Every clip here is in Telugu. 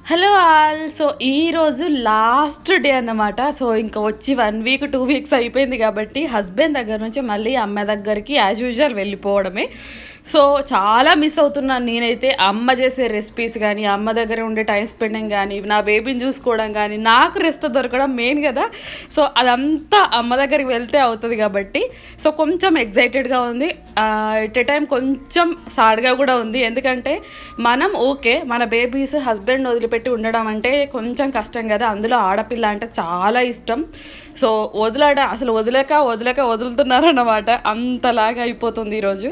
Hello all. సో ఈరోజు లాస్ట్ డే అన్నమాట. సో ఇంకా వచ్చి 1 వీక్ 2 వీక్స్ అయిపోయింది కాబట్టి హస్బెండ్ దగ్గర నుంచి మళ్ళీ అమ్మ దగ్గరికి యాజ్ యూజువల్ వెళ్ళిపోవడమే. సో చాలా మిస్ అవుతున్నాను నేనైతే. అమ్మ చేసే రెసిపీస్ కానీ, అమ్మ దగ్గర ఉండే టైం స్పెండింగ్ కానీ, నా బేబీని చూసుకోవడం కానీ, నాకు రెస్ట్ దొరకడం మెయిన్ కదా. సో అదంతా అమ్మ దగ్గరికి వెళ్తే అవుతుంది కాబట్టి సో కొంచెం ఎగ్జైటెడ్గా ఉంది. ఎట్ ఏ టైం కొంచెం సాడ్గా కూడా ఉంది. ఎందుకంటే మనం ఓకే, మన బేబీస్ హస్బెండ్ వదిలిపెట్టి ఉండడం అంటే కొంచెం కష్టం కదా. అందులో ఆడపిల్ల అంటే చాలా ఇష్టం. సో అసలు వదలక వదులుతున్నారన్నమాట. అంతలాగా అయిపోతుంది ఈరోజు.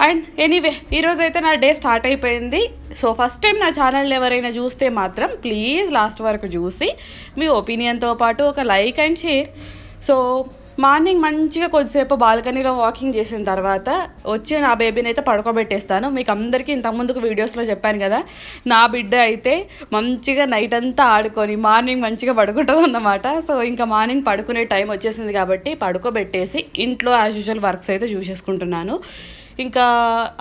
అండ్ ఎనీవే ఈరోజు అయితే నా డే స్టార్ట్ అయిపోయింది. సో ఫస్ట్ టైం నా ఛానల్ ఎవరైనా చూస్తే మాత్రం ప్లీజ్ లాస్ట్ వరకు చూసి మీ ఒపీనియన్తో పాటు ఒక like and share. So morning మంచిగా కొద్దిసేపు బాల్కనీలో వాకింగ్ చేసిన తర్వాత వచ్చి నా బేబీని అయితే పడుకోబెట్టేస్తాను. మీకు అందరికీ ఇంతకుముందుకు వీడియోస్లో చెప్పాను కదా, నా బిడ్డ అయితే మంచిగా నైట్ అంతా ఆడుకొని మార్నింగ్ మంచిగా పడుకుంటుంది అన్నమాట. సో ఇంకా మార్నింగ్ పడుకునే టైం వచ్చేసింది కాబట్టి పడుకోబెట్టేసి ఇంట్లో యాజ్ యూజువల్ వర్క్స్ అయితే చూసేసుకుంటున్నాను. ఇంకా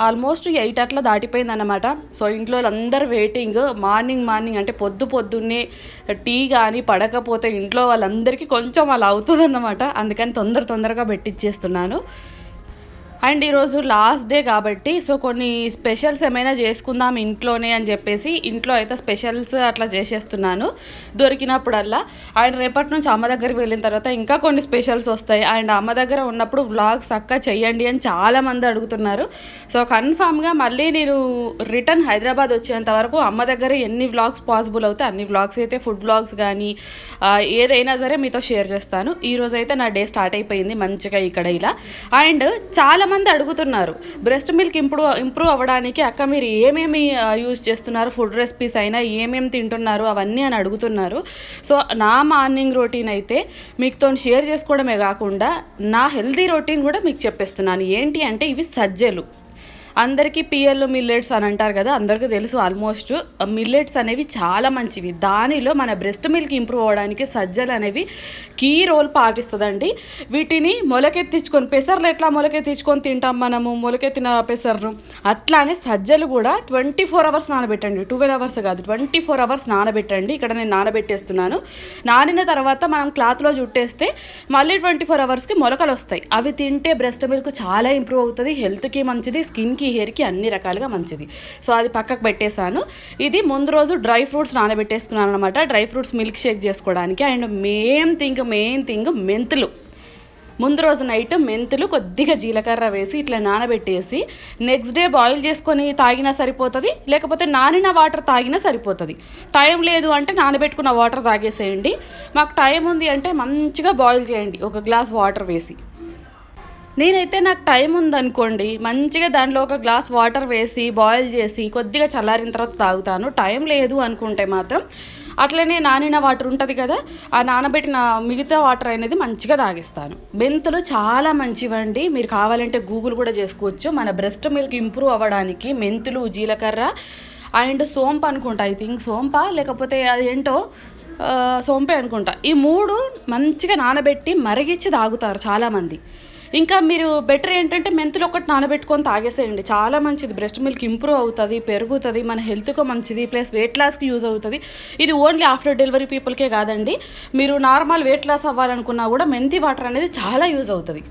ఆల్మోస్ట్ 8 అట్లా దాటిపోయింది అన్నమాట. సో ఇంట్లో అందరు వెయిటింగ్. మార్నింగ్ అంటే పొద్దున్నే టీ కానీ పడకపోతే ఇంట్లో వాళ్ళందరికీ కొంచెం అలా అవుతుంది అన్నమాట. అందుకని తొందరగా పెట్టిచ్చేస్తున్నాను. అండ్ ఈరోజు లాస్ట్ డే కాబట్టి సో కొన్ని స్పెషల్స్ ఏమైనా చేసుకుందాం ఇంట్లోనే అని చెప్పేసి ఇంట్లో అయితే స్పెషల్స్ అట్లా చేసేస్తున్నాను దొరికినప్పుడల్లా. అండ్ రేపటి నుంచి అమ్మ దగ్గరికి వెళ్ళిన తర్వాత ఇంకా కొన్ని స్పెషల్స్ వస్తాయి. అండ్ అమ్మ దగ్గర ఉన్నప్పుడు వ్లాగ్స్ చక్కగా చెయ్యండి అని చాలామంది అడుగుతున్నారు. సో కన్ఫామ్గా మళ్ళీ నేను రిటర్న్ హైదరాబాద్ వచ్చేంత వరకు అమ్మ దగ్గర ఎన్ని వ్లాగ్స్ పాసిబుల్ అవుతాయి అన్ని వ్లాగ్స్ అయితే, ఫుడ్ వ్లాగ్స్ కానీ ఏదైనా సరే మీతో షేర్ చేస్తాను. ఈరోజు అయితే నా డే స్టార్ట్ అయిపోయింది మంచిగా ఇక్కడ ఇలా. అండ్ చాలామంది అడుగుతున్నారు బ్రెస్ట్ మిల్క్ ఇంప్రూవ్ అవ్వడానికి అక్క మీరు ఏమేమి యూజ్ చేస్తున్నారు, ఫుడ్ రెసిపీస్ అయినా ఏమేమి తింటున్నారు అవన్నీ అని అడుగుతున్నారు. సో నా మార్నింగ్ రొటీన్ అయితే మీతో షేర్ చేసుకోవడమే కాకుండా నా హెల్తీ రొటీన్ కూడా మీకు చెప్పేస్తున్నాను. ఏంటి అంటే ఇవి సజ్జలు. అందరికీ పిఎల్ మిల్లెట్స్ అని అంటారు కదా, అందరికీ తెలుసు ఆల్మోస్ట్. మిల్లెట్స్ అనేవి చాలా మంచివి. దానిలో మన బ్రెస్ట్ మిల్క్ ఇంప్రూవ్ అవ్వడానికి సజ్జలు అనేవి కీ రోల్ పాటిస్తుందండి. వీటిని మొలకెత్తించుకొని పెసర్లు ఎట్లా మొలకెత్తించుకొని తింటాం మనము మొలకెత్తిన పెసర్ను, అట్లానే సజ్జలు కూడా 24 అవర్స్ నానబెట్టండి. 12 అవర్స్ కాదు 24 అవర్స్ నానబెట్టండి. ఇక్కడ నేను నానబెట్టేస్తున్నాను. నానిన తర్వాత మనం క్లాత్లో చుట్టేస్తే మళ్ళీ 24 అవర్స్కి మొలకలు వస్తాయి. అవి తింటే బ్రెస్ట్ మిల్క్ చాలా ఇంప్రూవ్ అవుతుంది. హెల్త్కి మంచిది, స్కిన్కి హెయిర్కి అన్ని రకాలుగా మంచిది. సో అది పక్కకు పెట్టేశాను. ఇది ముందు రోజు డ్రై ఫ్రూట్స్ నానబెట్టేసుకున్నాను అనమాట, డ్రై ఫ్రూట్స్ మిల్క్ షేక్ చేసుకోవడానికి. అండ్ మెయిన్ థింగ్ మెంతులు. ముందు రోజు నైట్ మెంతులు కొద్దిగా జీలకర్ర వేసి ఇట్లా నానబెట్టేసి నెక్స్ట్ డే బాయిల్ చేసుకొని తాగినా సరిపోతుంది, లేకపోతే నానిన వాటర్ తాగినా సరిపోతుంది. టైం లేదు అంటే నానబెట్టుకున్న వాటర్ తాగేసేయండి. మాకు టైం ఉంది అంటే మంచిగా బాయిల్ చేయండి ఒక గ్లాస్ వాటర్ వేసి. నేనైతే నాకు టైం ఉందనుకోండి మంచిగా దాంట్లో ఒక గ్లాస్ వాటర్ వేసి బాయిల్ చేసి కొద్దిగా చల్లారిన తర్వాత తాగుతాను. టైం లేదు అనుకుంటే మాత్రం అట్లనే నానిన వాటర్ ఉంటుంది కదా, ఆ నానబెట్టిన మిగతా వాటర్ అనేది మంచిగా తాగిస్తాను. మెంతులు చాలా మంచివండి. మీరు కావాలంటే గూగుల్ కూడా చేసుకోవచ్చు. మన బ్రెస్ట్ మిల్క్ ఇంప్రూవ్ అవ్వడానికి మెంతులు, జీలకర్ర అండ్ సోంపు అనుకుంటా, ఐ థింక్ సోంపా లేకపోతే అది ఏంటో సోంపే అనుకుంటా. ఈ 3 మంచిగా నానబెట్టి మరిగించి తాగుతారు చాలామంది. ఇంకా మీరు బెటర్ ఏంటంటే మెంతులు ఒకటి నానబెట్టుకొని తాగేసేయండి. చాలా మంచిది, బ్రెస్ట్ మిల్క్ ఇంప్రూవ్ అవుతుంది, పెరుగుతుంది, మన హెల్త్కు మంచిది, ప్లస్ వెయిట్ లాస్కి యూజ్ అవుతుంది. ఇది ఓన్లీ ఆఫ్టర్ డెలివరీ పీపుల్కే కాదండి, మీరు నార్మల్ వెయిట్ లాస్ అవ్వాలనుకున్నా కూడా మెంతి వాటర్ అనేది చాలా యూజ్ అవుతుంది.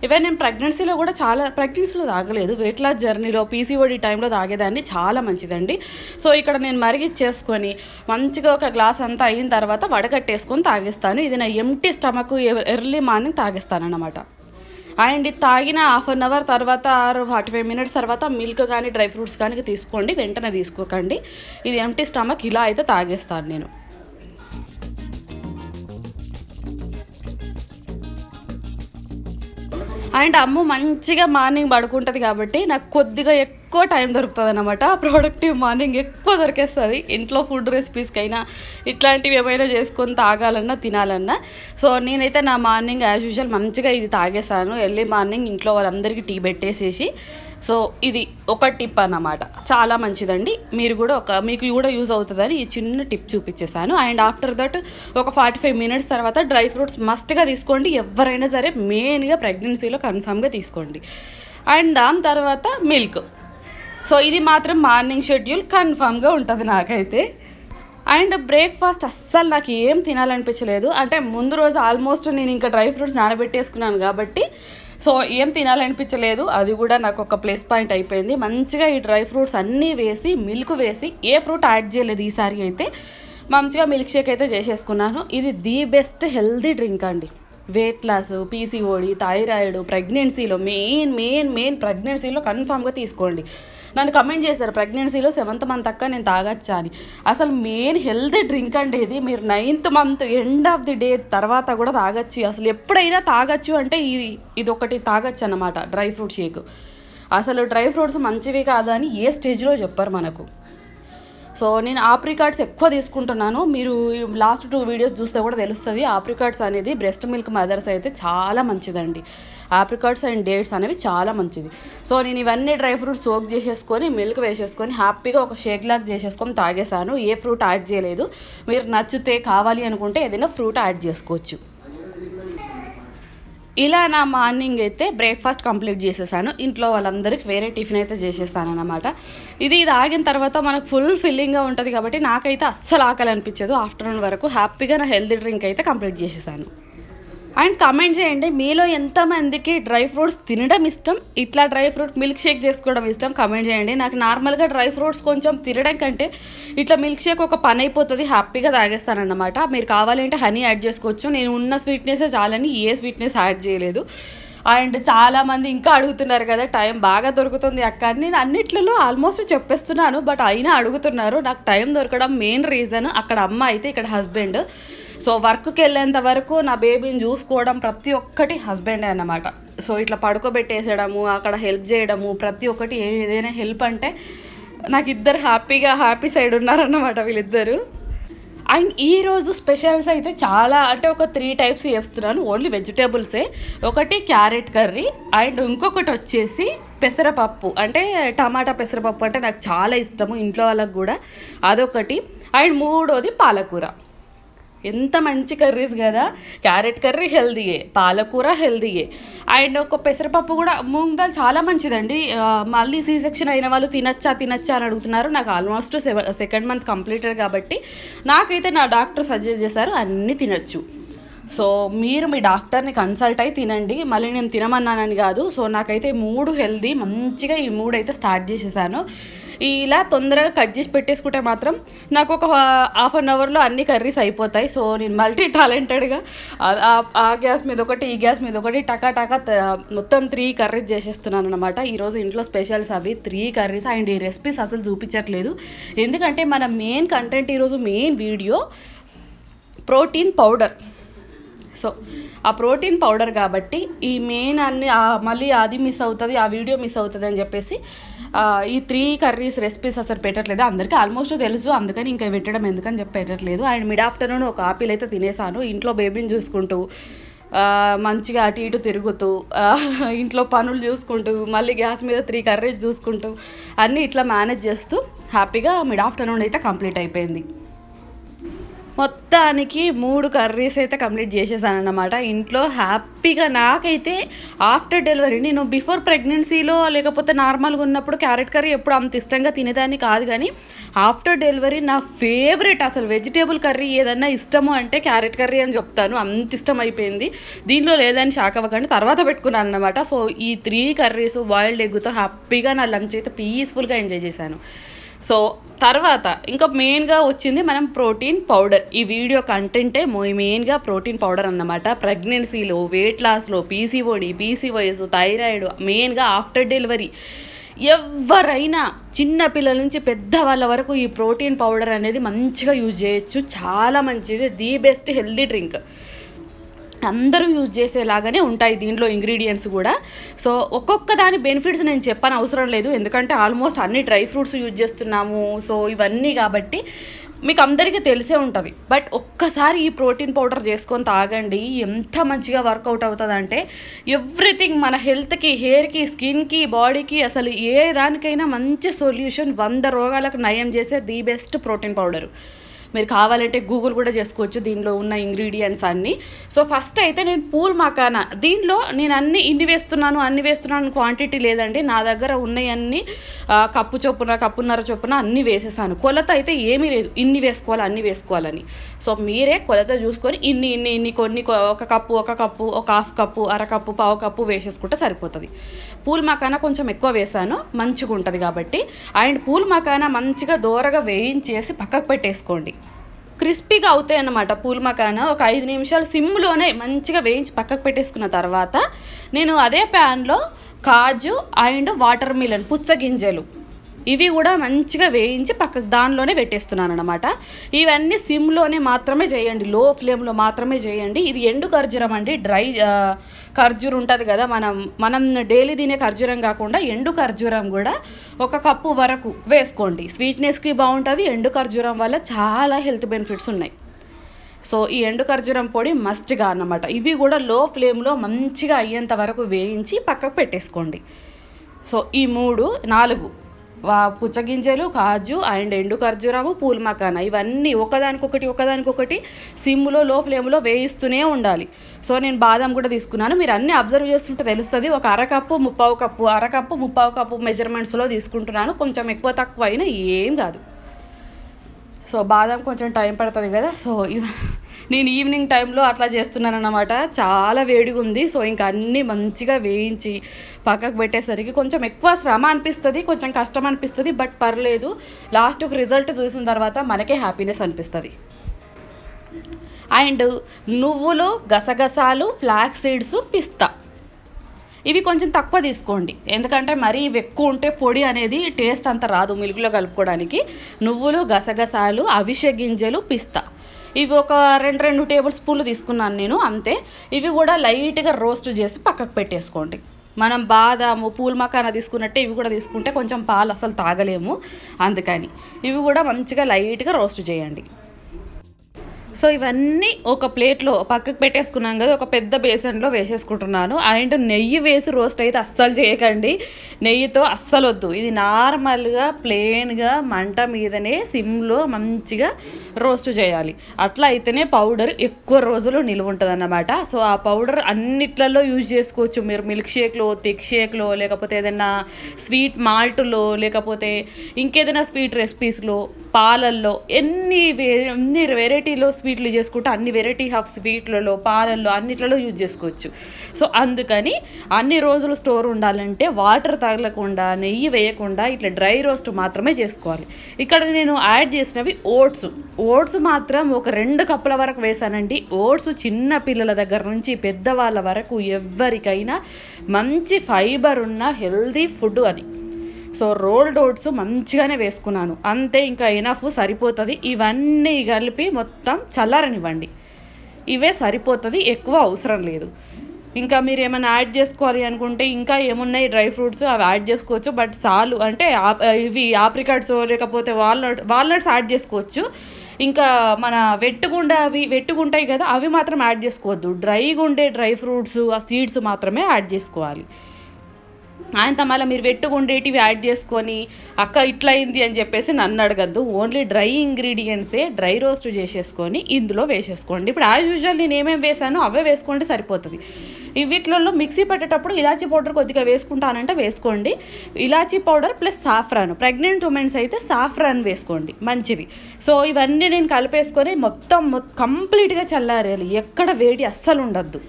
ఈవెన్ నేను ప్రెగ్నెన్సీలో తాగలేదు, వెయిట్ లాస్ జర్నీలో పీసీఓడి టైంలో తాగేదాన్ని. చాలా మంచిదండి. సో ఇక్కడ నేను మరిగిచ్చేసుకొని మంచిగా ఒక గ్లాస్ అంతా అయిన తర్వాత వడగట్టేసుకొని తాగేస్తాను. ఇది నా ఎంటీ స్టమక్ ఎర్లీ మార్నింగ్ తాగేస్తాను అన్నమాట. అండ్ ఇది తాగిన 1/2 అవర్ తర్వాత 45 మినిట్స్ తర్వాత మిల్క్ కానీ డ్రై ఫ్రూట్స్ కానీ తీసుకోండి, వెంటనే తీసుకోకండి. ఇది ఎంటీ స్టమక్ ఇలా అయితే తాగేస్తాను నేను. అండ్ అమ్మ మంచిగా మార్నింగ్ పడుకుంటుంది కాబట్టి నాకు కొద్దిగా ఎక్కువ టైం దొరుకుతుంది అన్నమాట. ప్రొడక్టివ్ మార్నింగ్ ఎక్కువ దొరికేస్తుంది ఇంట్లో ఫుడ్ రెసిపీస్కైనా ఇట్లాంటివి ఏమైనా చేసుకొని తాగాలన్నా తినాలన్నా. సో నేనైతే నా మార్నింగ్ యాజ్ యూజువల్ మంచిగా ఇది తాగేసాను. ఎర్లీ మార్నింగ్ ఇంట్లో వాళ్ళందరికీ టీ పెట్టేసేసి. సో ఇది ఒక టిప్ అన్నమాట, చాలా మంచిదండి. మీకు కూడా యూజ్ అవుతుందని ఈ చిన్న టిప్ చూపించేశాను. అండ్ ఆఫ్టర్ దట్ ఒక 45 మినిట్స్ తర్వాత డ్రై ఫ్రూట్స్ మస్ట్గా తీసుకోండి. ఎవరైనా సరే మెయిన్గా ప్రెగ్నెన్సీలో కన్ఫామ్గా తీసుకోండి. అండ్ దాని తర్వాత మిల్క్. సో ఇది మాత్రం మార్నింగ్ షెడ్యూల్ కన్ఫామ్గా ఉంటుంది నాకైతే. అండ్ బ్రేక్ఫాస్ట్ అస్సలు నాకు ఏం తినాలనిపించలేదు. అంటే ముందు రోజు ఆల్మోస్ట్ నేను ఇంకా డ్రై ఫ్రూట్స్ నానబెట్టేసుకున్నాను కాబట్టి సో ఏం తినాలనిపించలేదు. అది కూడా నాకు ఒక ప్లస్ పాయింట్ అయిపోయింది. మంచిగా ఈ డ్రై ఫ్రూట్స్ అన్నీ వేసి మిల్క్ వేసి ఏ ఫ్రూట్ యాడ్ చేయలేదు ఈసారి అయితే. మంచిగా మిల్క్ షేక్ అయితే చేసేసుకున్నాను. ఇది ది బెస్ట్ హెల్దీ డ్రింక్ అండి. వెయిట్ లాస్, పీసీఓడి, థైరాయిడ్, ప్రెగ్నెన్సీలో మెయిన్ ప్రెగ్నెన్సీలో కన్ఫామ్గా తీసుకోండి. నన్ను కమెంట్ చేశారు ప్రెగ్నెన్సీలో 7th మంత్ అక్క నేను తాగచ్చా అని. అసలు మెయిన్ హెల్దీ డ్రింక్ అండి ఇది. మీరు 9th month end of the day తర్వాత కూడా తాగొచ్చు. అసలు ఎప్పుడైనా తాగొచ్చు అంటే ఇది ఒకటి తాగొచ్చు అన్నమాట డ్రై ఫ్రూట్ షేక్. అసలు డ్రై ఫ్రూట్స్ మంచివి కాదు అని ఏ స్టేజ్లో చెప్పారు మనకు. సో నేను ఆప్రికాట్స్ ఎక్కువ తీసుకుంటున్నాను. మీరు లాస్ట్ 2 వీడియోస్ చూస్తే కూడా తెలుస్తుంది. ఆప్రికాట్స్ అనేది బ్రెస్ట్ మిల్క్ మదర్స్ అయితే చాలా మంచిదండి. ఆప్రికాట్స్ అండ్ డేట్స్ అనేవి చాలా మంచిది. సో నేను ఇవన్నీ డ్రై ఫ్రూట్స్ సోక్ చేసేసుకొని మిల్క్ వేసేసుకొని హ్యాపీగా ఒక షేక్ లాగా చేసేసుకొని తాగేసాను. ఏ ఫ్రూట్ యాడ్ చేయలేదు. మీరు నచ్చితే కావాలి అనుకుంటే ఏదైనా ఫ్రూట్ యాడ్ చేసుకోవచ్చు. ఇలా నా మార్నింగ్ అయితే బ్రేక్ఫాస్ట్ కంప్లీట్ చేసేసాను. ఇంట్లో వాళ్ళందరికీ వేరే టిఫిన్ అయితే చేసేస్తాను అన్నమాట. ఇది ఆగిన తర్వాత మనకు ఫుల్ ఫిల్లింగ్గా ఉంటుంది కాబట్టి నాకైతే అస్సలు ఆకలి అనిపించదు. ఆఫ్టర్నూన్ వరకు హ్యాపీగా నా హెల్తీ డ్రింక్ అయితే కంప్లీట్ చేసేసాను. అండ్ కామెంట్ చేయండి మీలో ఎంతమందికి డ్రై ఫ్రూట్స్ తినడం ఇష్టం, ఇట్లా డ్రై ఫ్రూట్ మిల్క్ షేక్ చేసుకోవడం ఇష్టం కామెంట్ చేయండి. నాకు నార్మల్గా డ్రై ఫ్రూట్స్ కొంచెం తినడం కంటే ఇట్లా మిల్క్ షేక్ ఒక పని అయిపోతుంది, హ్యాపీగా తాగేస్తానన్నమాట. మీరు కావాలంటే హనీ యాడ్ చేసుకోవచ్చు. నేను ఉన్న స్వీట్నెస్ చాలని ఏ స్వీట్నెస్ యాడ్ చేయలేదు. అండ్ చాలామంది ఇంకా అడుగుతున్నారు కదా టైం బాగా దొరుకుతుంది అక్క. నేను అన్నిట్లలో ఆల్మోస్ట్ చెప్పేస్తున్నాను, బట్ అయినా అడుగుతున్నారు. నాకు టైం దొరకడం మెయిన్ రీజన్. అక్కడ అమ్మ అయితే ఇక్కడ హస్బెండ్. సో వర్క్కి వెళ్ళేంత వరకు నా బేబీని చూసుకోవడం ప్రతి ఒక్కటి హస్బెండే అన్నమాట. సో ఇట్లా పడుకోబెట్టేసడము, అక్కడ హెల్ప్ చేయడము, ప్రతి ఒక్కటి ఏదైనా హెల్ప్ అంటే నాకు ఇద్దరు హ్యాపీ సైడ్ ఉన్నారన్నమాట వీళ్ళిద్దరు. అండ్ ఈరోజు స్పెషల్స్ అయితే చాలా అంటే ఒక 3 టైప్స్ చేస్తున్నాను. ఓన్లీ వెజిటేబుల్సే. ఒకటి క్యారెట్ కర్రీ అండ్ ఇంకొకటి వచ్చేసి పెసరపప్పు, అంటే టమాటా పెసరపప్పు అంటే నాకు చాలా ఇష్టము, ఇంట్లో వాళ్ళకి కూడా. అదొకటి. అండ్ మూడోది పాలకూర. ఎంత మంచి కర్రీస్ కదా. క్యారెట్ కర్రీ హెల్దీయే, పాలకూర హెల్దీయే. అండ్ ఒక పెసరపప్పు కూడా, మూంగ్ దాల్ చాలా మంచిదండి. మళ్ళీ సీ సెక్షన్ అయిన వాళ్ళు తినచ్చా అని అడుగుతున్నారు. నాకు ఆల్మోస్ట్ 2nd మంత్ కంప్లీటెడ్ కాబట్టి నాకైతే నా డాక్టర్ సజెస్ట్ చేశారు అన్నీ తినచ్చు. సో మీరు మీ డాక్టర్ని కన్సల్ట్ అయి తినండి. మళ్ళీ నేను తినమన్నానని కాదు. సో నాకైతే 3 హెల్దీ, మంచిగా ఈ 3 అయితే స్టార్ట్ చేసేసాను. ఇలా తొందరగా కట్ చేసి పెట్టేసుకుంటే మాత్రం నాకు ఒక ½ అన్ అవర్లో అన్ని కర్రీస్ అయిపోతాయి. సో నేను మల్టీ టాలెంటెడ్గా ఆ గ్యాస్ మీద ఒకటి, ఈ గ్యాస్ మీద ఒకటి టకా మొత్తం 3 కర్రీస్ చేసేస్తున్నాను అనమాట. ఈరోజు ఇంట్లో స్పెషల్స్ అవి 3 కర్రీస్. అండ్ ఈ రెసిపీస్ అసలు చూపించట్లేదు ఎందుకంటే మన మెయిన్ కంటెంట్ ఈరోజు main video protein powder. So ఆ ప్రోటీన్ పౌడర్ కాబట్టి ఈ మెయిన్ అన్ని మళ్ళీ అది మిస్ అవుతుంది, ఆ వీడియో మిస్ అవుతుంది అని చెప్పేసి ఈ 3 కర్రీస్ రెసిపీస్ అసలు పెట్టట్లేదు. అందరికీ ఆల్మోస్ట్ తెలుసు, అందుకని ఇంకా పెట్టడం ఎందుకని చెప్పి పెట్టట్లేదు. అండ్ మిడ్ ఆఫ్టర్నూన్ ఒక ఆపిల్ అయితే తినేసాను. ఇంట్లో బేబీని చూసుకుంటూ మంచిగా అటు ఇటు తిరుగుతూ ఇంట్లో పనులు చూసుకుంటూ మళ్ళీ గ్యాస్ మీద 3 కర్రీస్ చూసుకుంటూ అన్నీ ఇట్లా మేనేజ్ చేస్తూ హ్యాపీగా మిడ్ ఆఫ్టర్నూన్ అయితే కంప్లీట్ అయిపోయింది. మొత్తానికి 3 కర్రీస్ అయితే కంప్లీట్ చేసేసాను అన్నమాట. ఇంట్లో హ్యాపీగా నాకైతే ఆఫ్టర్ డెలివరీ, నేను బిఫోర్ ప్రెగ్నెన్సీలో లేకపోతే నార్మల్గా ఉన్నప్పుడు క్యారెట్ కర్రీ ఎప్పుడు అంత ఇష్టంగా తినేదాన్ని కాదు, కానీ ఆఫ్టర్ డెలివరీ నా ఫేవరెట్ అసలు వెజిటేబుల్ కర్రీ ఏదన్నా ఇష్టము అంటే క్యారెట్ కర్రీ అని చెప్తాను. అంత ఇష్టం అయిపోయింది. దీనిలో లేదని షాక్ అవ్వకండి, తర్వాత పెట్టుకున్నాను అన్నమాట. సో ఈ 3 కర్రీస్ బాయిల్డ్ ఎగ్గుతో హ్యాపీగా నా లంచ్ అయితే పీస్ఫుల్గా ఎంజాయ్ చేశాను. సో తర్వాత ఇంకా మెయిన్గా వచ్చింది మనం ప్రోటీన్ పౌడర్. ఈ వీడియో కంటెంటే మెయిన్గా ప్రోటీన్ పౌడర్ అన్నమాట. ప్రెగ్నెన్సీలో, వెయిట్ లాస్లో, పీసీఓడి, పీసీఓఎస్, థైరాయిడ్, మెయిన్గా ఆఫ్టర్ డెలివరీ ఎవరైనా చిన్న పిల్లల నుంచి పెద్దవాళ్ళ వరకు ఈ ప్రోటీన్ పౌడర్ అనేది మంచిగా యూజ్ చేయొచ్చు. చాలా మంచిది, ది బెస్ట్ హెల్దీ డ్రింక్. అందరూ యూజ్ చేసేలాగానే ఉంటాయి దీంట్లో ఇంగ్రీడియంట్స్ కూడా. సో ఒక్కొక్క దాని బెనిఫిట్స్ నేను చెప్పని అవసరం లేదు, ఎందుకంటే ఆల్మోస్ట్ అన్ని డ్రై ఫ్రూట్స్ యూజ్ చేస్తున్నాము. సో ఇవన్నీ కాబట్టి మీకు అందరికీ తెలిసే ఉంటుంది. బట్ ఒక్కసారి ఈ ప్రోటీన్ పౌడర్ చేసుకొని తాగండి, ఎంత మంచిగా వర్కౌట్ అవుతుందంటే ఎవ్రీథింగ్ మన హెల్త్కి, హెయిర్కి, స్కిన్కి, బాడీకి అసలు ఏ దానికైనా మంచి సొల్యూషన్. 100 రోగాలకు నయం చేసే ది బెస్ట్ ప్రోటీన్ పౌడరు. మీరు కావాలంటే గూగుల్ కూడా చేసుకోవచ్చు దీనిలో ఉన్న ఇంగ్రీడియంట్స్ అన్నీ. సో ఫస్ట్ అయితే నేను పూల్ మకానా, దీనిలో నేను అన్ని వేస్తున్నాను క్వాంటిటీ లేదండి. నా దగ్గర ఉన్నవన్నీ కప్పు చొప్పున కప్పున్నర చొప్పున అన్నీ వేసేసాను. కొలత అయితే ఏమీ లేదు, అన్ని వేసుకోవాలని. సో మీరే కొలత చూసుకొని ఇన్ని కొన్ని ఒక కప్పు ఒక హాఫ్ కప్పు అరకప్పు పావు కప్పు వేసేసుకుంటే సరిపోతుంది. పూల్ మకానా కొంచెం ఎక్కువ వేసాను, మంచిగా ఉంటుంది కాబట్టి. అండ్ పూల్ మకానా మంచిగా దోరగా వేయించేసి పక్కకు పెట్టేసుకోండి. క్రిస్పీగా అవుతాయి అన్నమాట పూల్ మకానా. ఒక 5 నిమిషాలు సిమ్లోనే మంచిగా వేయించి పక్కకు పెట్టేసుకున్న తర్వాత నేను అదే ప్యాన్లో కాజు అండ్ వాటర్ మిలన్ పుచ్చగింజలు ఇవి కూడా మంచిగా వేయించి పక్కకు దానిలోనే పెట్టేస్తున్నాను అనమాట. ఇవన్నీ సిమ్లోనే మాత్రమే చేయండి, లో ఫ్లేమ్లో మాత్రమే చేయండి. ఇది ఎండు ఖర్జూరం అండి, డ్రై ఖర్జూరం ఉంటుంది కదా, మనం డైలీ తినే ఖర్జూరం కాకుండా ఎండు ఖర్జూరం కూడా ఒక కప్పు వరకు వేసుకోండి. స్వీట్నెస్కి బాగుంటుంది, ఎండు ఖర్జూరం వల్ల చాలా హెల్త్ బెనిఫిట్స్ ఉన్నాయి. సో ఈ ఎండు ఖర్జూరం పొడి మస్ట్గా అన్నమాట. ఇవి కూడా లో ఫ్లేమ్లో మంచిగా అయ్యేంత వరకు వేయించి పక్కకు పెట్టేసుకోండి. సో ఈ 4 పుచ్చగింజలు, కాజు అండ్ ఎండు ఖర్జూరము, పూల్ మకానా ఇవన్నీ ఒకదానికొకటి సిమ్లో లో ఫ్లేమ్లో వేయిస్తూనే ఉండాలి. సో నేను బాదం కూడా తీసుకున్నాను, మీరు అన్నీ అబ్జర్వ్ చేస్తుంటే తెలుస్తుంది. ఒక అరకప్పు ముప్పావు కప్పు మెజర్మెంట్స్లో తీసుకుంటున్నాను. కొంచెం ఎక్కువ తక్కువ అయినా ఏం కాదు. సో బాదం కొంచెం టైం పడుతుంది కదా, సో నేను ఈవినింగ్ టైంలో అట్లా చేస్తున్నాను అన్నమాట. చాలా వేడిగా ఉంది. సో ఇంకా అన్నీ మంచిగా వేయించి పక్కకు పెట్టేసరికి కొంచెం ఎక్కువ శ్రమ అనిపిస్తుంది, కొంచెం కష్టం అనిపిస్తుంది, బట్ పర్లేదు. లాస్ట్కి రిజల్ట్ చూసిన తర్వాత మనకే హ్యాపీనెస్ అనిపిస్తుంది. అండ్ నువ్వులు, గసగసాలు, ఫ్లాక్స్ సీడ్స్, పిస్తా ఇవి కొంచెం తక్కువ తీసుకోండి, ఎందుకంటే మరీ ఇవి ఎక్కువ ఉంటే పొడి అనేది టేస్ట్ అంత రాదు మిల్క్లో కలుపుకోవడానికి. నువ్వులు, గసగసాలు, అవిసె గింజలు, పిస్తా ఇవి ఒక 2 టేబుల్ స్పూన్లు తీసుకున్నాను నేను, అంతే. ఇవి కూడా లైట్గా రోస్ట్ చేసి పక్కకు పెట్టేసుకోండి. మనం బాదాము, పూల్ మకానా తీసుకున్నట్టే ఇవి కూడా తీసుకుంటే కొంచెం పాలు అసలు తాగలేము, అందుకని ఇవి కూడా మంచిగా లైట్గా రోస్ట్ చేయండి. సో ఇవన్నీ ఒక ప్లేట్లో పక్కకు పెట్టేసుకున్నాం కదా, ఒక పెద్ద బేసన్లో వేసేసుకుంటున్నాను. అండ్ నెయ్యి వేసి రోస్ట్ అయితే అస్సలు చేయకండి, నెయ్యితో అస్సలు వద్దు. ఇది నార్మల్గా ప్లెయిన్గా మంట మీదనే సిమ్లో మంచిగా రోస్ట్ చేయాలి. అట్లా అయితేనే పౌడర్ ఎక్కువ రోజులు నిలువ ఉంటుంది అన్నమాట. సో ఆ పౌడర్ అన్నిట్లలో యూజ్ చేసుకోవచ్చు మీరు, మిల్క్ షేక్లో, థిక్ షేక్లో, లేకపోతే ఏదైనా స్వీట్ మాల్ట్లో, లేకపోతే ఇంకేదైనా స్వీట్ రెసిపీస్లో, పాలల్లో, ఎన్ని వెరైటీలో స్వీట్లు చేసుకుంటే అన్ని వెరైటీ ఆఫ్ స్వీట్లలో, పాలల్లో, అన్నిట్లలో యూజ్ చేసుకోవచ్చు. సో అందుకని అన్ని రోజులు స్టోర్ ఉండాలంటే వాటర్ తగలకుండా, నెయ్యి వేయకుండా ఇట్లా డ్రై రోస్ట్ మాత్రమే చేసుకోవాలి. ఇక్కడ నేను యాడ్ చేసినవి ఓట్స్ మాత్రం ఒక 2 కప్పుల వరకు వేసానండి. ఓట్స్ చిన్న పిల్లల దగ్గర నుంచి పెద్దవాళ్ళ వరకు ఎవరికైనా మంచి ఫైబర్ ఉన్న హెల్దీ ఫుడ్ అది. సో రోల్డ్ ఓట్స్ మంచిగానే వేసుకున్నాను, అంతే, ఇంకా ఎనఫ్ సరిపోతుంది. ఇవన్నీ కలిపి మొత్తం చల్లారనివ్వండి, ఇవే సరిపోతుంది, ఎక్కువ అవసరం లేదు. ఇంకా మీరు ఏమైనా యాడ్ చేసుకోవాలి అనుకుంటే ఇంకా ఏమున్నాయి డ్రై ఫ్రూట్స్ అవి యాడ్ చేసుకోవచ్చు, బట్ చాలు. అంటే ఇవి ఆప్రికాట్స్ లేకపోతే వాల్నట్స్ యాడ్ చేసుకోవచ్చు. ఇంకా మన వెట్టుగుంటాయి కదా, అవి మాత్రం యాడ్ చేసుకోవద్దు. డ్రైగా ఉండే డ్రై ఫ్రూట్స్, ఆ సీడ్స్ మాత్రమే యాడ్ చేసుకోవాలి. అంత మళ్ళీ మీరు వెట్టుకుండేటివి యాడ్ చేసుకొని అక్క ఇట్లా అయింది అని చెప్పేసి నన్ను అడగద్దు. ఓన్లీ డ్రై ఇంగ్రీడియంట్సే డ్రై రోస్ట్ చేసేసుకొని ఇందులో వేసేసుకోండి. ఇప్పుడు యాజ్ యూజువల్ నేను ఏమేమి వేసానో అవే వేసుకుంటే సరిపోతుంది. వీటిలో మిక్సీ పెట్టేటప్పుడు ఇలాచీ పౌడర్ కొద్దిగా వేసుకుంటానంటే వేసుకోండి. ఇలాచీ powder plus saffron, pregnant womens అయితే సాఫ్రాన్ వేసుకోండి, మంచిది. సో ఇవన్నీ నేను కలిపేసుకొని మొత్తం కంప్లీట్గా చల్లారేయాలి, ఎక్కడ వేడి అస్సలు ఉండద్దు.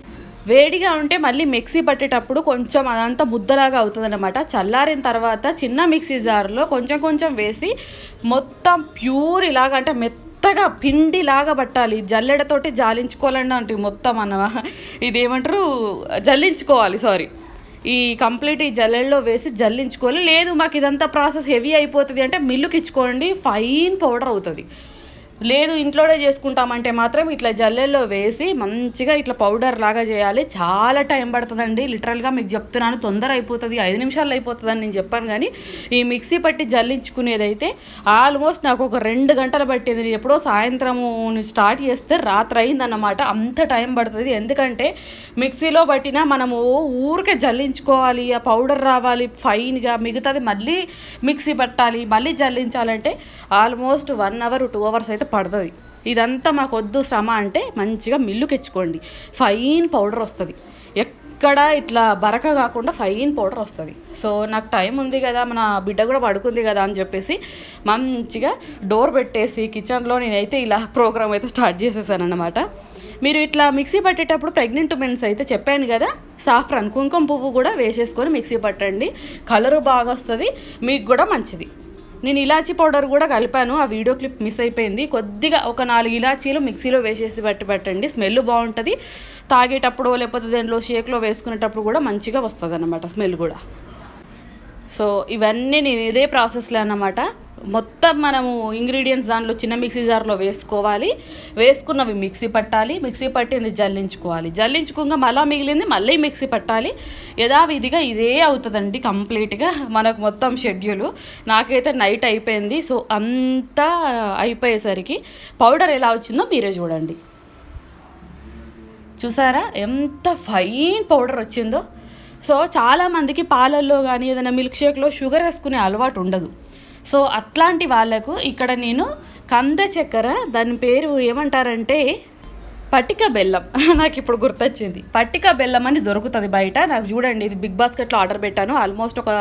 వేడిగా ఉంటే మళ్ళీ మిక్సీ పట్టేటప్పుడు కొంచెం అదంతా ముద్దలాగా అవుతుంది అన్నమాట. చల్లారిన తర్వాత చిన్న మిక్సీ జార్లో కొంచెం వేసి మొత్తం ప్యూర్ ఇలాగా, అంటే మెత్తగా పిండిలాగా పట్టాలి. జల్లెడతోటి జాలించుకోవాలండి, అంటే మొత్తం ఇదేమంటారు జల్లించుకోవాలి, ఈ కంప్లీట్ ఈ జల్లెడలో వేసి జల్లించుకోవాలి. లేదు మాకు ఇదంతా ప్రాసెస్ హెవీ అయిపోతుంది అంటే మిల్లుకి ఇచ్చుకోండి, ఫైన్ పౌడర్ అవుతుంది. లేదు ఇంట్లోనే చేసుకుంటామంటే మాత్రం ఇట్లా జల్లెల్లో వేసి మంచిగా ఇట్లా పౌడర్ లాగా చేయాలి. చాలా టైం పడుతుందండి, లిటరల్గా మీకు చెప్తున్నాను, తొందర అయిపోతుంది, 5 నిమిషాల్లో అయిపోతుందని నేను చెప్పాను. కానీ ఈ మిక్సీ పట్టి జల్లించుకునేదైతే ఆల్మోస్ట్ నాకు ఒక 2 గంటలు పట్టింది. నేను ఎప్పుడో సాయంత్రము స్టార్ట్ చేస్తే రాత్రి అయిందన్నమాట, అంత టైం పడుతుంది. ఎందుకంటే మిక్సీలో పట్టినా మనము ఊరికే జల్లించుకోవాలి, ఆ పౌడర్ రావాలి ఫైన్గా, మిగతాది మళ్ళీ మిక్సీ పట్టాలి, మళ్ళీ జల్లించాలంటే ఆల్మోస్ట్ 1 అవర్ 2 అవర్స్ అయితే అలవాటు పడుతుంది. ఇదంతా మాకు వద్దు శ్రమ అంటే మంచిగా మిల్లుకి ఇచ్చుకోండి, ఫైన్ పౌడర్ వస్తుంది. ఎక్కడ ఇట్లా బరక కాకుండా ఫైన్ పౌడర్ వస్తుంది. సో నాకు టైం ఉంది కదా, మన బిడ్డ కూడా పడుకుంది కదా అని చెప్పేసి మంచిగా డోర్ పెట్టేసి కిచెన్లో నేనైతే ఇలా ప్రోగ్రామ్ అయితే స్టార్ట్ చేసేసాను అన్నమాట. మీరు ఇట్లా మిక్సీ పట్టేటప్పుడు ప్రెగ్నెంట్ ఉమెన్స్ అయితే చెప్పాను కదా, సాఫ్రాన్ కుంకుమ పువ్వు కూడా వేసేసుకొని మిక్సీ పట్టండి, కలరు బాగా వస్తుంది, మీకు కూడా మంచిది. నేను ఇలాచీ పౌడర్ కూడా కలిపాను, ఆ వీడియో క్లిప్ మిస్ అయిపోయింది. కొద్దిగా ఒక 4 ఇలాచీలు మిక్సీలో వేసేసి పెట్టండి, స్మెల్ బాగుంటుంది. తాగేటప్పుడు లేకపోతే దాంట్లో షేక్లో వేసుకునేటప్పుడు కూడా మంచిగా వస్తుంది అన్నమాట స్మెల్ కూడా. సో ఇవన్నీ నేను ఇదే ప్రాసెస్లో అన్నమాట. మొత్తం మనము ఇంగ్రీడియంట్స్ దాంట్లో చిన్న మిక్సీ జార్లో వేసుకోవాలి, వేసుకున్నవి మిక్సీ పట్టాలి, మిక్సీ పట్టింది జల్లించుకోవాలి, జల్లించుకోగా మళ్ళీ మిగిలింది మళ్ళీ మిక్సీ పట్టాలి. యథావిధిగా ఇదే అవుతుందండి కంప్లీట్గా మనకు మొత్తం షెడ్యూలు. నాకైతే నైట్ అయిపోయింది. సో అంతా అయిపోయేసరికి పౌడర్ ఎలా వచ్చిందో మీరే చూడండి. చూసారా ఎంత ఫైన్ పౌడర్ వచ్చిందో. సో చాలామందికి పాలల్లో కానీ ఏదైనా మిల్క్ షేక్లో షుగర్ వేసుకునే అలవాటు ఉండదు. సో అట్లాంటి వాళ్ళకు ఇక్కడ నేను కంద చక్కెర, దాని పేరు ఏమంటారంటే పట్టిక బెల్లం, నాకు ఇప్పుడు గుర్తొచ్చింది. పట్టిక బెల్లం అని దొరుకుతుంది బయట. నాకు చూడండి, ఇది బిగ్ బాస్కెట్లో ఆర్డర్ పెట్టాను, ఆల్మోస్ట్ ఒక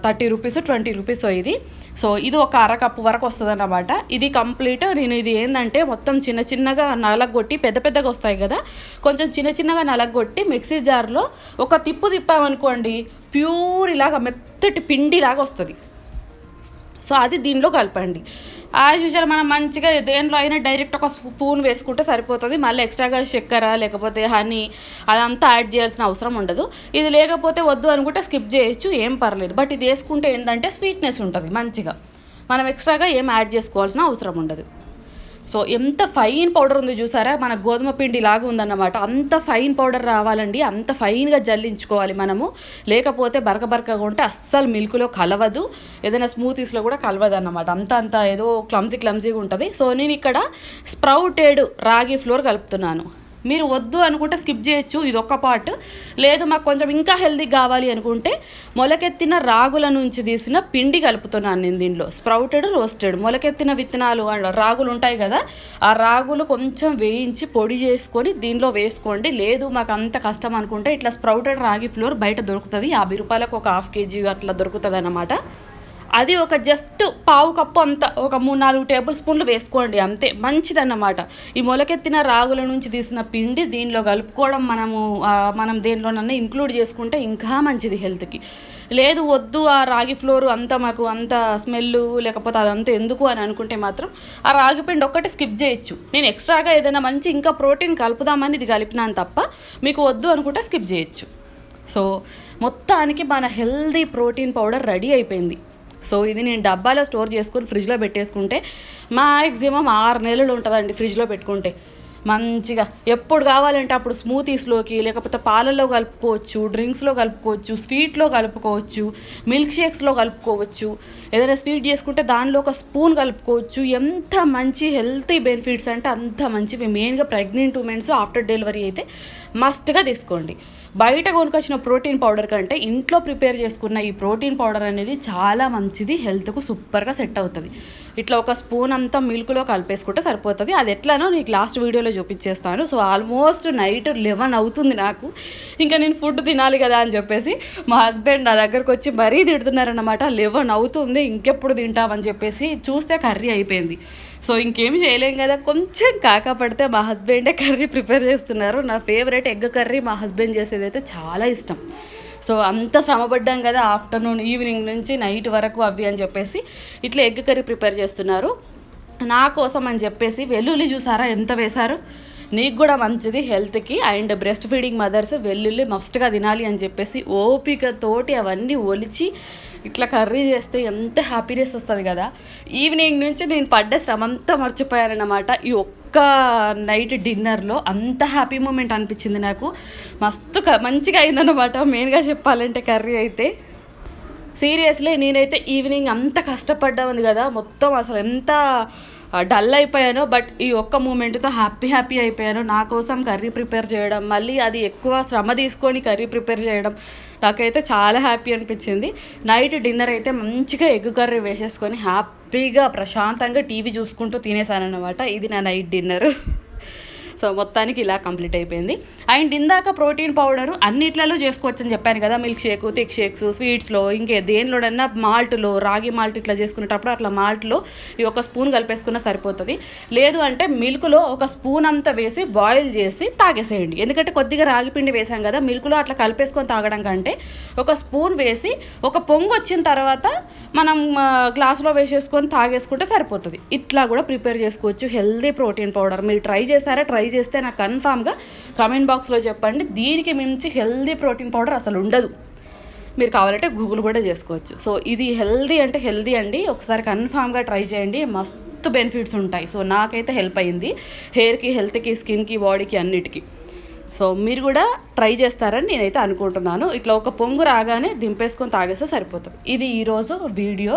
30 రూపీస్ 20 రూపీస్ ఇది. సో ఇది ఒక అరకప్పు వరకు వస్తుంది అన్నమాట. ఇది కంప్లీట్ నేను ఇది ఏంటంటే మొత్తం చిన్న చిన్నగా నలగొట్టి, పెద్ద పెద్దగా వస్తాయి కదా, కొంచెం చిన్న చిన్నగా నలగొట్టి మిక్సీ జార్లో ఒక తిప్పామనుకోండి, ప్యూర్ ఇలాగా మెత్తటి పిండిలాగా వస్తుంది. సో అది దీనిలో కలపండి. యాజ్ యూజువల్ మనం మంచిగా దేంట్లో అయినా డైరెక్ట్ ఒక స్పూన్ వేసుకుంటే సరిపోతుంది. మళ్ళీ ఎక్స్ట్రాగా చక్కెర లేకపోతే హనీ అదంతా యాడ్ చేయాల్సిన అవసరం ఉండదు. ఇది లేకపోతే వద్దు అనుకుంటే స్కిప్ చేయొచ్చు, ఏం పర్లేదు. బట్ ఇది వేసుకుంటే ఏంటంటే స్వీట్నెస్ ఉంటుంది మంచిగా, మనం ఎక్స్ట్రాగా ఏం యాడ్ చేసుకోవాల్సిన అవసరం ఉండదు. సో ఎంత ఫైన్ పౌడర్ ఉంది చూసారా, మన గోధుమ పిండి లాగా ఉందన్నమాట. అంత ఫైన్ పౌడర్ రావాలండి, అంత ఫైన్గా జల్లించుకోవాలి మనము. లేకపోతే బరకగా ఉంటే అస్సలు మిల్క్లో కలవదు, ఏదైనా స్మూతీస్లో కూడా కలవదు అన్నమాట. అంత ఏదో క్లమ్జీగా ఉంటుంది. సో నేను ఇక్కడ స్ప్రౌటెడ్ రాగి ఫ్లోర్ కలుపుతున్నాను. మీరు వద్దు అనుకుంటే స్కిప్ చేయొచ్చు, ఇది ఒక్క పార్ట్. లేదు మాకు కొంచెం ఇంకా హెల్తీ కావాలి అనుకుంటే మొలకెత్తిన రాగుల నుంచి తీసిన పిండి కలుపుతున్నాను నేను దీనిలో. స్ప్రౌటెడ్ రోస్టెడ్ మొలకెత్తిన విత్తనాలు రాగులు ఉంటాయి కదా, ఆ రాగులు కొంచెం వేయించి పొడి చేసుకొని దీనిలో వేసుకోండి. లేదు మాకు అంత కష్టం అనుకుంటే ఇట్లా స్ప్రౌటెడ్ రాగి ఫ్లోర్ బయట దొరుకుతుంది, 50 రూపాయలకు ఒక 1/2 kg అట్లా దొరుకుతుంది అన్నమాట. అది ఒక జస్ట్ పావు కప్పు అంత, ఒక 3-4 టేబుల్ స్పూన్లు వేసుకోండి, అంతే, మంచిదన్నమాట. ఈ మొలకెత్తిన రాగుల నుంచి తీసిన పిండి దీనిలో కలుపుకోవడం మనం దేనిలోనన్నా ఇంక్లూడ్ చేసుకుంటే ఇంకా మంచిది హెల్త్కి. లేదు వద్దు ఆ రాగి ఫ్లోర్ అంతా మాకు అంత స్మెల్ లేకపోతే అదంతా ఎందుకు అని అనుకుంటే మాత్రం ఆ రాగి పిండి ఒక్కటి స్కిప్ చేయొచ్చు. నేను ఎక్స్ట్రాగా ఏదైనా మంచి ఇంకా ప్రోటీన్ కలుపుదామని ఇది కలిపినాను తప్ప, మీకు వద్దు అనుకుంటే స్కిప్ చేయొచ్చు. సో మొత్తానికి మన హెల్దీ ప్రోటీన్ పౌడర్ రెడీ అయిపోయింది. సో ఇది నేను డబ్బాలో స్టోర్ చేసుకొని ఫ్రిడ్జ్లో పెట్టేసుకుంటే మ్యాక్సిమం 6 నెలలు ఉంటుందండి ఫ్రిడ్జ్లో పెట్టుకుంటే. మంచిగా ఎప్పుడు కావాలంటే అప్పుడు స్మూతీస్లోకి లేకపోతే పాలల్లో కలుపుకోవచ్చు, డ్రింక్స్లో కలుపుకోవచ్చు, స్వీట్లో కలుపుకోవచ్చు, మిల్క్ షేక్స్లో కలుపుకోవచ్చు. ఏదైనా స్వీట్ చేసుకుంటే దానిలో ఒక స్పూన్ కలుపుకోవచ్చు. ఎంత మంచి హెల్తీ బెనిఫిట్స్ అంటే అంత మంచివి. మెయిన్గా ప్రెగ్నెంట్ ఉమెన్స్ ఆఫ్టర్ డెలివరీ అయితే మస్ట్గా తీసుకోండి. బయట కొనుకొచ్చిన ప్రోటీన్ పౌడర్ కంటే ఇంట్లో ప్రిపేర్ చేసుకున్న ఈ ప్రోటీన్ పౌడర్ అనేది చాలా మంచిది, హెల్త్కు సూపర్గా సెట్ అవుతుంది. ఇట్లా ఒక స్పూన్ అంతా మిల్క్లో కలిపేసుకుంటే సరిపోతుంది. అది ఎట్లానో నీకు లాస్ట్ వీడియోలో చూపించేస్తాను. సో ఆల్మోస్ట్ నైట్ 11 అవుతుంది నాకు, ఇంకా నేను ఫుడ్ తినాలి కదా అని చెప్పేసి మా హస్బెండ్ నా దగ్గరకు వచ్చి మరీ తిడుతున్నారన్నమాట. 11 అవుతుంది ఇంకెప్పుడు తింటామని చెప్పేసి, చూస్తే కర్రీ అయిపోయింది. సో ఇంకేమి చేయలేం కదా, కొంచెం కాకపడితే మా హస్బెండే కర్రీ ప్రిపేర్ చేస్తున్నారు. నా ఫేవరెట్ ఎగ్ కర్రీ మా హస్బెండ్ చేసేదైతే చాలా ఇష్టం. సో అంత శ్రమపడ్డాం కదా ఆఫ్టర్నూన్ ఈవినింగ్ నుంచి నైట్ వరకు అవి అని చెప్పేసి ఇట్లా ఎగ్ కర్రీ ప్రిపేర్ చేస్తున్నారు నా కోసం అని చెప్పేసి. వెల్లుల్లి చూసారా ఎంత వేశారు, నీకు కూడా మంచిది హెల్త్కి. అండ్ బ్రెస్ట్ ఫీడింగ్ మదర్స్ వెల్లుల్లి మస్ట్గా తినాలి అని చెప్పేసి ఓపికతోటి అవన్నీ ఒలిచి ఇట్లా కర్రీ చేస్తే ఎంత హ్యాపీనెస్ వస్తుంది కదా. ఈవినింగ్ నుంచి నేను పడ్డ శ్రమ అంతా మర్చిపోయానన్నమాట. ఈ ఒక్క నైట్ డిన్నర్లో అంత హ్యాపీ మూమెంట్ అనిపించింది నాకు. మస్తు మంచిగా అయిందన్నమాట మెయిన్గా చెప్పాలంటే కర్రీ అయితే. సీరియస్లీ నేనైతే ఈవినింగ్ అంత కష్టపడ్డామని కదా, మొత్తం అసలు ఎంత డల్ అయిపోయానో, బట్ ఈ ఒక్క మూమెంట్తో హ్యాపీ అయిపోయాను. నా కోసం కర్రీ ప్రిపేర్ చేయడం, మళ్ళీ అది ఎక్కువ శ్రమ తీసుకొని కర్రీ ప్రిపేర్ చేయడం నాకైతే చాలా హ్యాపీ అనిపించింది. నైట్ డిన్నర్ అయితే మంచిగా ఎగ్ కర్రీ వేసేసుకొని హ్యాపీగా ప్రశాంతంగా టీవీ చూసుకుంటూ తినేసానన్నమాట. ఇది నా నైట్ డిన్నర్. సో మొత్తానికి ఇలా కంప్లీట్ అయిపోయింది. అండ్ ఇందాక ప్రోటీన్ పౌడరు అన్నిట్లలో చేసుకోవచ్చు అని చెప్పాను కదా, మిల్క్ షేక్, థిక్ షేక్స్, స్వీట్స్లో, ఇంకే దేనిలోనన్నా మాల్ట్లో, రాగి మాల్ట్ ఇట్లా చేసుకునేటప్పుడు అట్లా మాల్ట్లో ఈ ఒక స్పూన్ కలిపేసుకున్నా సరిపోతుంది. లేదు అంటే మిల్క్లో ఒక స్పూన్ అంతా వేసి బాయిల్ చేసి తాగేసేయండి. ఎందుకంటే కొద్దిగా రాగి పిండి వేసాం కదా, మిల్క్లో అట్లా కలిపేసుకొని తాగడం కంటే ఒక స్పూన్ వేసి ఒక పొంగు వచ్చిన తర్వాత మనం గ్లాసులో వేసేసుకొని తాగేసుకుంటే సరిపోతుంది. ఇట్లా కూడా ప్రిపేర్ చేసుకోవచ్చు హెల్దీ ప్రోటీన్ పౌడర్. మీరు ట్రై చేస్తారా? ట్రై చేస్తే నాకు కన్ఫామ్గా కామెంట్ బాక్స్లో చెప్పండి. దీనికి మించి హెల్దీ ప్రోటీన్ పౌడర్ అసలు ఉండదు. మీరు కావాలంటే గూగుల్ కూడా చేసుకోవచ్చు. సో ఇది హెల్దీ అంటే హెల్దీ అండి. ఒకసారి కన్ఫామ్గా ట్రై చేయండి, మస్తు బెనిఫిట్స్ ఉంటాయి. సో నాకైతే హెల్ప్ అయ్యింది, హెయిర్కి, హెల్త్కి, స్కిన్కి, బాడీకి అన్నిటికీ. సో మీరు కూడా ట్రై చేస్తారని నేనైతే అనుకుంటున్నాను. ఇట్లా ఒక పొంగు రాగానే దింపేసుకొని తాగేస్తే సరిపోతుంది. ఇది ఈరోజు వీడియో.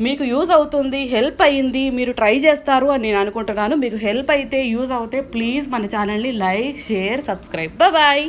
మీకు యూజ్ అవుతుంది, హెల్ప్ అయ్యింది, మీరు ట్రై చేస్తారు అని నేను అనుకుంటున్నాను. మీకు హెల్ప్ అయితే, యూజ్ అవుతే ప్లీజ్ మన ఛానల్ని లైక్, షేర్, సబ్స్క్రైబ్. బాయ్.